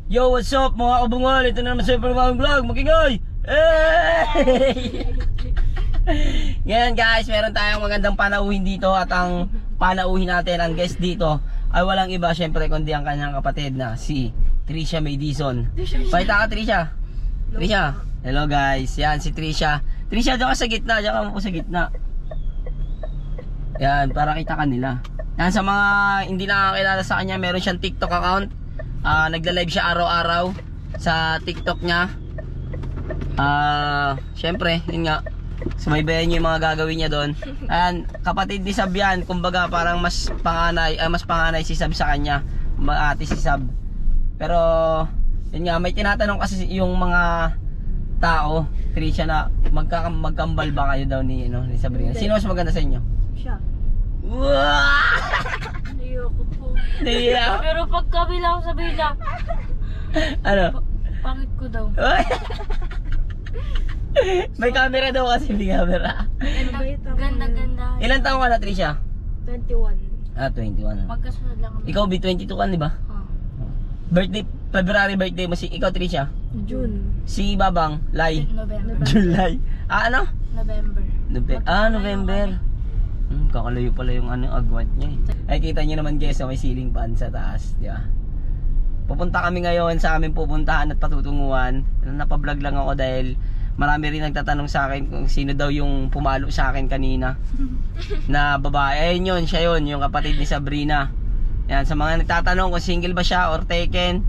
Yo, what's up mga kabungal? Ito na naman sa Pagmamang Vlog. Magingay! Hey! Ngayon guys, meron tayong magandang panauhin dito. At ang panauhin natin, ang guest dito ay walang iba syempre kundi ang kanyang kapatid na si Trisha May Dizon. Pakita ka Trisha. Trisha. Hello guys, yan si Trisha. Trisha, dyan ka sa gitna. Dyan ka mo sa gitna. Yan, para kita kanila. Yan, sa mga hindi nakakilala sa kanya, meron siyang TikTok account. Nagla-live siya araw-araw sa TikTok niya. Syempre, yun nga, sumaybayan niyo yung mga gagawin niya doon. Ayan, kapatid ni Sab yan. Kumbaga parang mas panganay si Sab sa kanya. Ate si Sab. Pero, yun nga, may tinatanong kasi yung mga tao, Trisha, na magkambal ba kayo daw ni Sabrina? Sino mas maganda sa inyo? Siya. Wow! Ayoko po. Diya. Pero pag kabila ko sabihin niya, Ano? pangit ko daw. May camera daw kasi, may camera. Ganda. Ilan taong ka na, Trisha? 21. 21. Magkasunod lang kami. Ikaw, B22 ka, di ba? Birthday, February birthday mo si ikaw, Trisha? June. Si Babang, Lai? November. July. November. November. Kakalayo pala yung agwat niya eh. Ay, kita niyo naman guys, may ceiling fan sa taas, di ba? Pupunta kami ngayon sa aming pupuntahan at patutunguhan. Napablog lang ako dahil marami rin nagtatanong sa akin kung sino daw yung pumalo sa akin kanina na babae. Ayun yun, siya yun, yung kapatid ni Sabrina. Yan, sa mga nagtatanong kung single ba siya or taken,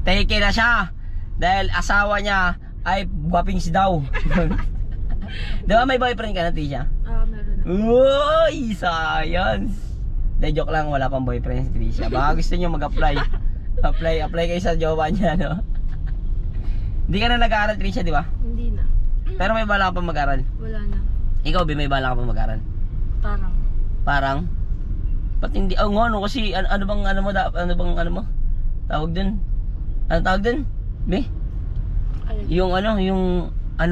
taken na siya dahil asawa niya ay guwapings daw. Di ba may boyfriend ka na, Trisha? Meron na. Uy, science. De, joke lang, wala pang boyfriend si Trisha. Baka gusto niyo mag-apply. Apply kayo sa jowa niya, no? Hindi ka na nag-aaral, Trisha, di ba? Hindi na. Pero may bala ka pang mag-aaral. Wala na. Ikaw, may bala ka pang mag-aaral. Parang. Parang? Ba't hindi? Ano kasi, ano bang tawag dun? Ano tawag dun? Be? Yung ano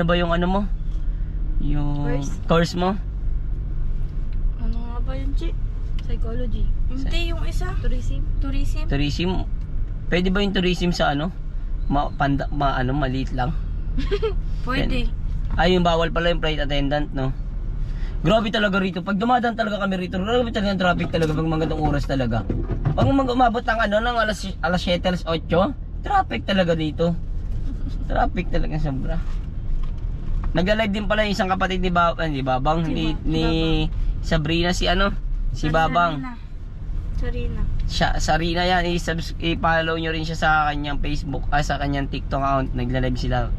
ba yung ano mo? Yung course mo? Ano nga ba yun, Chi? Psychology. Hindi, yung isa. Tourism. Tourism? Pwede ba yung tourism sa maliit lang? Pwede. Ay, yung bawal pala yung flight attendant, no? Grabe talaga rito. Pag dumadaan talaga kami rito, grabe talaga yung traffic talaga pag magandang oras talaga. Pag umabot ng alas 7, alas 8, traffic talaga dito. Traffic talaga sobra. Nagla-live din pala yung isang kapatid ni Babang, ni Sabrina, si Babang. Sarina yan, i-follow nyo rin siya sa kanyang Facebook, sa kanyang TikTok account. Nagla-live sila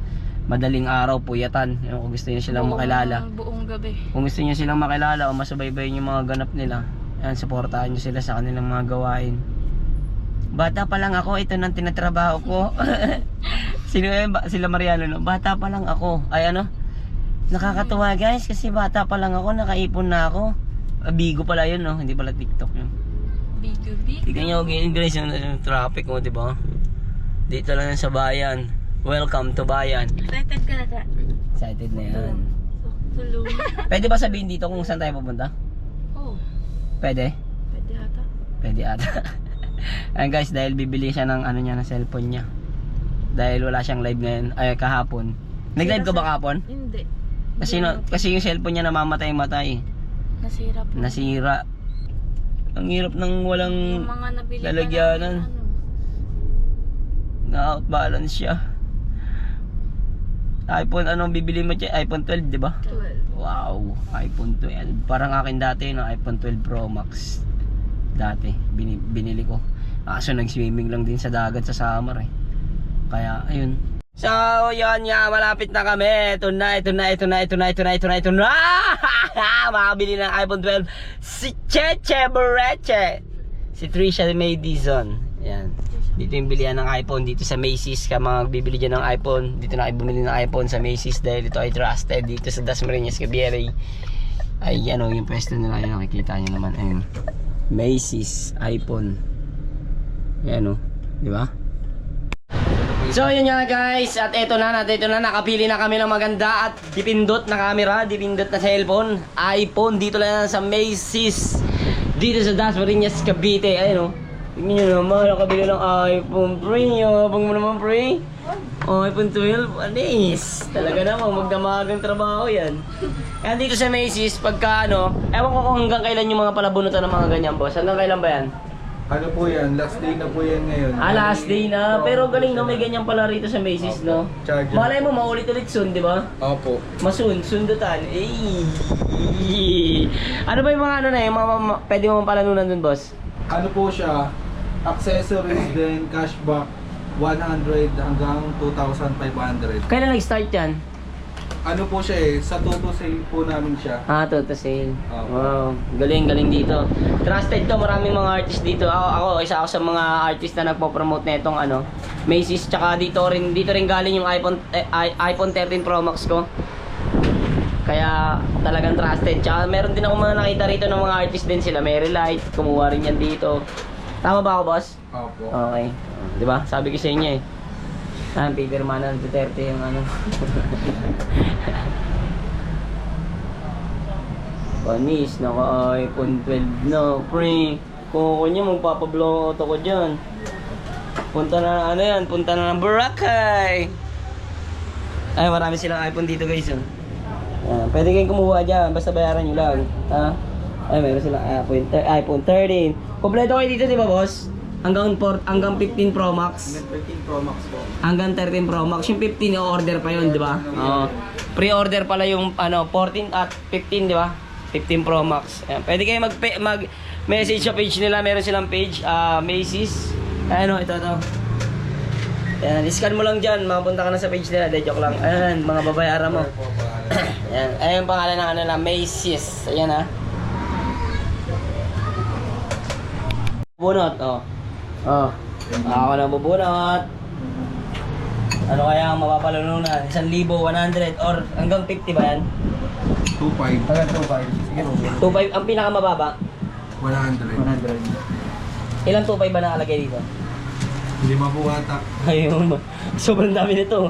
madaling araw, puyatan. Kung gusto niyo silang makilala. Buong gabi. Kung gusto niyo silang makilala o masubaybay yung mga ganap nila, yan, supportahan nyo sila sa kanilang mga gawain. Bata pa lang ako, ito nang tinatrabaho ko. Sino yun? Sila Mariano, no? Bata pa lang ako. Ay nakakatuwa guys, kasi bata pa lang ako, nakaipon na ako. Bigo pala yun, no? Hindi pala TikTok yun. Bigo. Tignan nyo guys yung traffic mo, diba? Dito lang sa bayan. Welcome to bayan. Excited ka na ta? Excited na yan. Tulong. Pwede ba sabihin dito kung saan tayo pupunta? Oo. Pwede? Pwede ata. Pwede ata. Ayan guys, dahil bibili siya ng ng cellphone niya. Dahil wala siyang live ngayon, kahapon. Nag-live ka ba kahapon? Hindi. Kasi yung cellphone niya namamatay-matay. Nasira po. Nasira. Ang hirap ng walang Yung mga nabili lalagyanan. Na-out balance siya. iPhone, anong bibili mo siya? iPhone 12, di ba? 12. Wow, iPhone 12. Parang akin dati, iPhone 12 Pro Max. Dati, binili ko. Kaso nag-swimming lang din sa dagat sa summer eh. Kaya, ayun. So, yun nga, malapit na kami. Ito na. Makabili ng iPhone 12. Si Cheche Boreche. Si Trisha May Dizon. Yan. Dito yung bilihan ng iPhone. Dito sa Macy's ka magbibili dyan ng iPhone. Dito na kayo bumili ng iPhone sa Macy's dahil ito ay trusted. Dito sa Dasmariñas, Cavite. Ay, yung pwesto nila. Yan, nakikita nyo naman. Ayun. Macy's iPhone. Yan di ba? So yun nga guys, at eto na, nakapili na kami ng maganda at dipindot na camera, dipindot na cellphone, iPhone, dito lang sa Macy's, dito sa Dasmariñas, Cavite. Ayun Tingnan nyo naman, nakabili ng iPhone pre. Yabang mo naman pre. Oh, iPhone 12, anis. Talaga namang magdamagang trabaho yan. Kaya dito sa Macy's, pagka ano, ewan ko kung hanggang kailan yung mga palabunutan ng mga ganyan, boss. Hanggang kailan ba yan? Ano po yan? Last day na po yan ngayon. Last day na. Pero galing no, may ganyan pala rito sa Macy's, no? Charger. Malay mo, maulit-ulit soon, di ba? Opo. Sundutan. Ano ba yung mga ano na yung mga pwede mo palanunan dun, boss? Ano po siya? Accessories din, cashback, 100 hanggang 2,500. Kailan nag-start yan? Ano po siya eh, sa Toto sale po namin siya. To sale. Opo. Wow, galing dito. Trusted to, maraming mga artist dito. Isa ako sa mga artist na nagpo-promote na itong ano, Macy's. Tsaka dito rin galing yung iPhone 13 Pro Max ko. Kaya talagang trusted. Tsaka meron din ako mga nakita rito ng mga artist din sila. Mary Light, kumuha rin yan dito. Tama ba ako, boss? Opo. Okay. Di ba? Sabi ko sa inyo eh. Peter Manuel Duterte yung ano. Panis, naka iPhone 12 na, pre. Kung ako niya, magpapablow out ako dyan. Punta na ng Boracay. Ay, marami silang iPhone dito guys. Pwede kayong kumuha dyan, basta bayaran nyo lang. Ay, mayroon silang iPhone 13. Kompleto kayo dito, di ba boss? Hanggang 15 Pro Max. Hanggang 13 Pro Max po. Hanggang 13 Pro Max. Yung 15 o-order pa yun, di ba? Oo. Pre-order pala yung 14 at 15, di ba? 15 Pro Max. Ayan. Pwede kayo mag-message sa page nila. Meron silang page, Macy's. Ano, ito. Ayan, iscan mo lang dyan. Mapunta ka na sa page nila. De, joke lang. Ayan, mga babayaran mo. Ayan, ayan yung pangalan ng ano na, Macy's. Ayan ha. Bunot, ako na bubunot. Ano kaya ang mapapalanunan? 1,100 or hanggang 50 ba yan? 2,500. Hanggang 2.5. Sige, 2.5 ang pinakamababa. 100. Ilang 2.5 ba nakalagay dito? Hindi mabuhatak. Ayun, sobrang dami nito.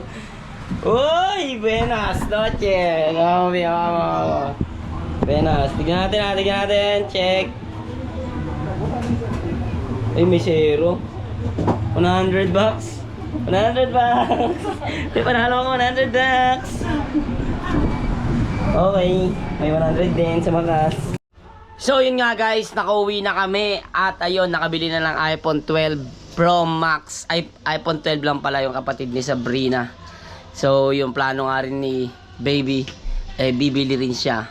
Uy, buenas noches. Buenas. Tignan natin. Check. Ay, may zero. 100 bucks. 100 bucks. May panalo ko 100 bucks. Okay. May 100 din sa makas. So yun nga guys, nakauwi na kami. At ayun, nakabili na ng iPhone 12 Pro Max. iPhone 12 lang pala yung kapatid ni Sabrina. So yung plano nga rin ni Baby, bibili rin siya.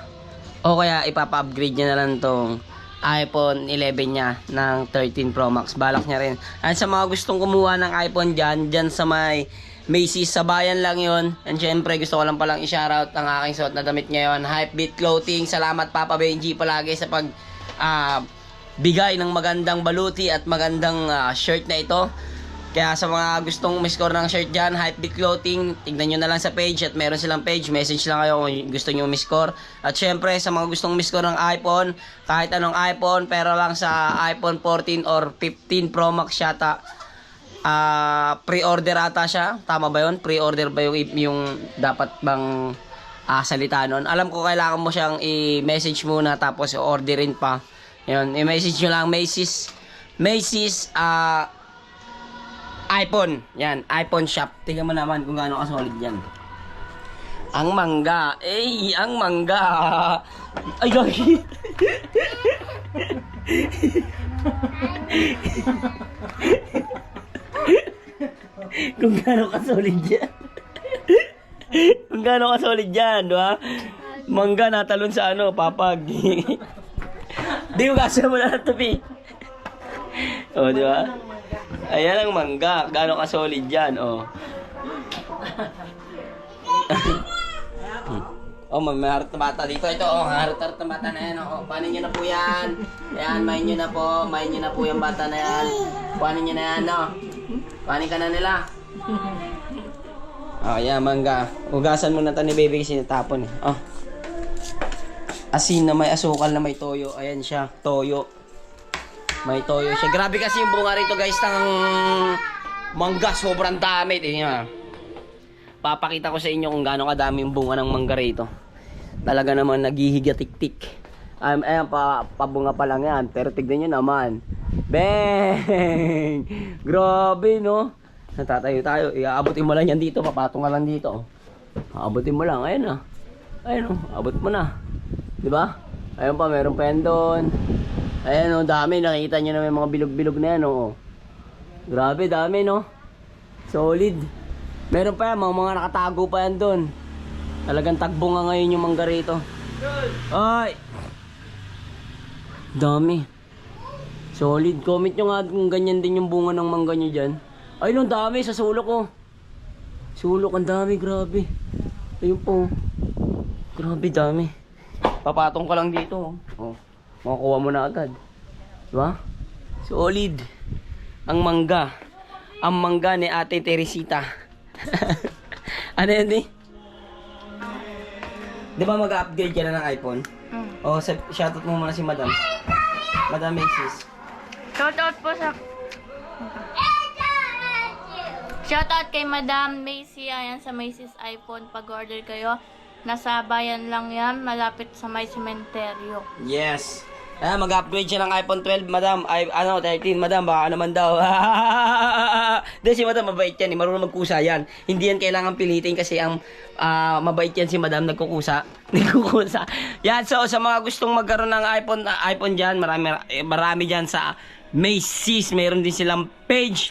O kaya ipapa-upgrade niya na lang tong iPhone 11 niya ng 13 Pro Max. Balak niya rin. At sa mga gustong kumuha ng iPhone dyan sa may Macy's, sa bayan lang yun. And syempre gusto ko lang palang i-shoutout ang aking suot na damit ngayon, Hypebeat Clothing. Salamat Papa Benji palagi sa pag bigay ng magandang baluti at magandang shirt na ito. Kaya sa mga gustong umiscore ng shirt dyan, Hypebeat Clothing, tignan nyo na lang sa page at meron silang page. Message lang kayo kung gusto nyo umiscore. At syempre, sa mga gustong umiscore ng iPhone, kahit anong iPhone, pero lang sa iPhone 14 or 15 Pro Max yata, pre-order ata siya. Tama ba yun? Pre-order ba yung dapat bang salita nun? Alam ko kailangan mo siyang i-message muna tapos i-orderin pa. Yun, i-message nyo lang Macy's iPhone. Yan, iPhone shop. Tingnan mo naman kung gaano ka-solid yan. Ang mangga. Ang mangga. Ay, gagi. Kung gaano ka-solid yan. Kung gaano ka-solid yan, diba? Mangga natalon sa papag. Di mo kasi mo na natupi. O, diba? Ayan ang mangga. Gaano ka-solid yan, may harot na bata dito. Ito, harot na bata na yan, Panin nyo na po yan. Ayan, main nyo na po yung bata na yan. Panin nyo na yan, Panin ka na nila. Ayan, mangga. Ugasan mo na ito ni baby kasi natapon, Asin na may asukal na may toyo. Ayan siya, toyo. May toyo siya. Grabe kasi yung bunga rito guys ng mangga. Sobrang dami. Tingnan. Papakita ko sa inyo kung gaano kadami yung bunga ng mangga rito. Talaga naman naghihiga-tik-tik. Ayan, pabunga pa lang yan. Pero tignan nyo naman. Bang! Grabe, no? Natatayo tayo. Iaabutin mo lang yan dito. Papatong ka lang dito. Aabutin mo lang. Ayun na. Ayun, abot mo na. Diba? Ayun pa, meron pa yan doon. Ayan, oh, dami. Nakikita nyo na may mga bilog-bilog na yan, oh. Grabe, dami, no? Solid. Meron pa yan, mga nakatago pa yan doon. Talagang tagbo nga ngayon yung mangga rito. Ay! Dami. Solid. Comment nyo nga kung ganyan din yung bunga ng mangga nyo dyan. Ay, ang dami sa sulok, oh. Sulok, ang dami, grabe. Ayun po. Grabe, dami. Papatong ka lang dito, oh. Makakuha mo na agad. Diba? Solid. Ang mangga. Ang mangga ni Ate Teresita. Ano yan, di? Di ba mag-upgrade ka na ng iPhone? O, shoutout mo muna si Madam. Madam Macy's. Shoutout po sa... Shoutout kay Madam Macy. Ayan sa Macy's iPhone. Pag-order kayo. Nasa bayan lang yan. Malapit sa may sementeryo. Yes. Mag-upgrade siya ng iPhone 12, Madam. 13, Madam. Baka naman daw. Dahil si Madam, mabait yan. Marunong magkusa yan. Hindi yan kailangan pilitin kasi ang mabait yan si Madam. Nagkukusa. Nagkukusa. Yan. So, sa mga gustong magkaroon ng iPhone dyan, marami dyan sa Macy's. Mayroon din silang page.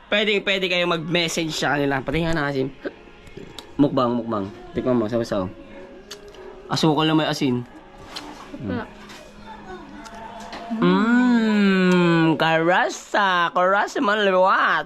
Pwede kayo mag-message sa kanila. Pati nga na kasi. Mukbang. Tikman mo, saw-saw. Asukal na may asin. Karasa man liwat.